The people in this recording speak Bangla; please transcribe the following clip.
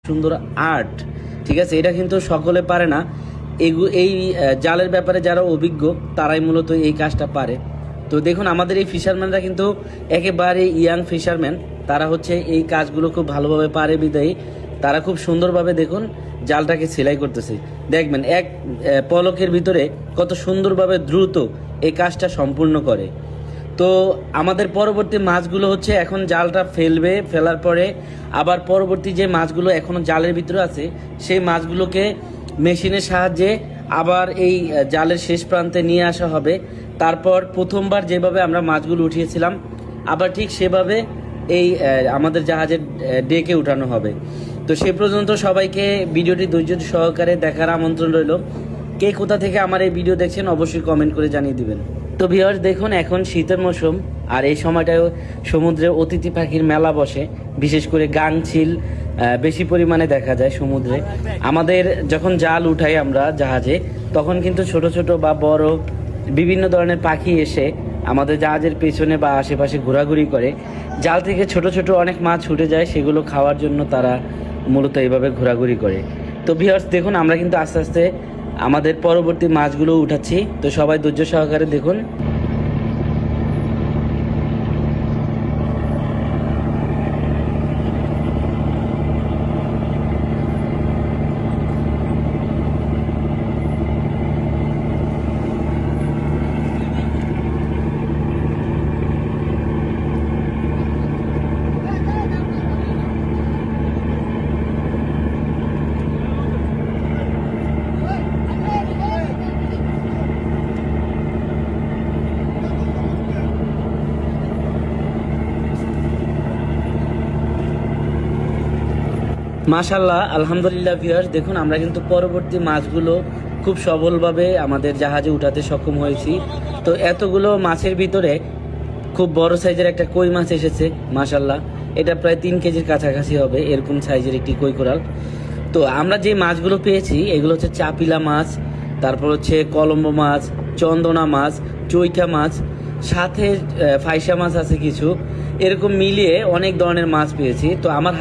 সুন্দর আর্ট, ঠিক আছে। এটা কিন্তু সকলে পারে না। এই জালের ব্যাপারে যারা অভিজ্ঞ তারাই মূলত এই কাজটা পারে। তো দেখুন আমাদের এই ফিশারম্যানরা কিন্তু একেবারে ইয়াং ফিশারম্যান, তারা হচ্ছে এই কাজগুলো খুব ভালোভাবে পারে বিদায়ী তারা খুব সুন্দরভাবে দেখুন জালটাকে সেলাই করতেছে। দেখবেন এক পলকের ভিতরে কত সুন্দরভাবে দ্রুত এই কাজটা সম্পূর্ণ করে। তো আমাদের পরবর্তী মাছগুলো হচ্ছে এখন জালটা ফেলার পরে আবার পরবর্তী যে মাছগুলো এখনও জালের ভিতরে আছে সেই মাছগুলোকে মেশিনের সাহায্যে আবার এই জালের শেষ প্রান্তে নিয়ে আসা হবে। তারপর প্রথমবার যেভাবে আমরা মাছগুলো উঠিয়েছিলাম আবার ঠিক সেভাবে এই আমাদের জাহাজের ডেকে উঠানো হবে। তো সে পর্যন্ত সবাইকে ভিডিওটি ধৈর্য সহকারে দেখার আমন্ত্রণ রইল। কে কোথা থেকে আমার এই ভিডিও দেখছেন অবশ্যই কমেন্ট করে জানিয়ে দিবেন। তো ভিউয়ার্স দেখুন এখন শীতের মৌসুম, আর এই সময়টায় সমুদ্রে অতিথি পাখির মেলা বসে, বিশেষ করে গাংচিল বেশি পরিমাণে দেখা যায় সমুদ্রে। আমাদের যখন জাল উঠাই আমরা জাহাজে তখন কিন্তু ছোট ছোট বা বড় বিভিন্ন ধরনের পাখি এসে আমাদের জাহাজের পেছনে বা আশেপাশে ঘোরাঘুরি করে। জাল থেকে ছোট ছোট অনেক মাছ ছুটে যায়, সেগুলো খাওয়ার জন্য তারা মূলত এইভাবে ঘোরাঘুরি করে। তো ভিউয়ার্স দেখুন আমরা কিন্তু আস্তে আস্তে আমাদের পরবর্তী মাছগুলো উঠাচ্ছি। তো সবাই ধৈর্য সহকারে দেখুন। মাশাল্লাহ, আলহামদুলিল্লাহ ভিউয়ার্স দেখুন আমরা কিন্তু পরবর্তী মাছগুলো খুব সফলভাবে আমাদের জাহাজে উঠাতে সক্ষম হয়েছি। তো এতগুলো মাছের ভিতরে খুব বড় সাইজের একটা কই মাছ এসেছে মাশাল্লাহ, এটা প্রায় 3 কেজির কাছাকাছি হবে এরকম সাইজের একটি কই কোরাল। তো আমরা যে মাছগুলো পেয়েছি এগুলো হচ্ছে চাপিলা মাছ, তারপর হচ্ছে কলম্বো মাছ, চন্দনা মাছ, চৈঠা মাছ, সাথে ফাইসা মাছ আছে কিছু, এরকম মিলিয়ে অনেক ধরনের মাছ পেয়েছি। তো আমার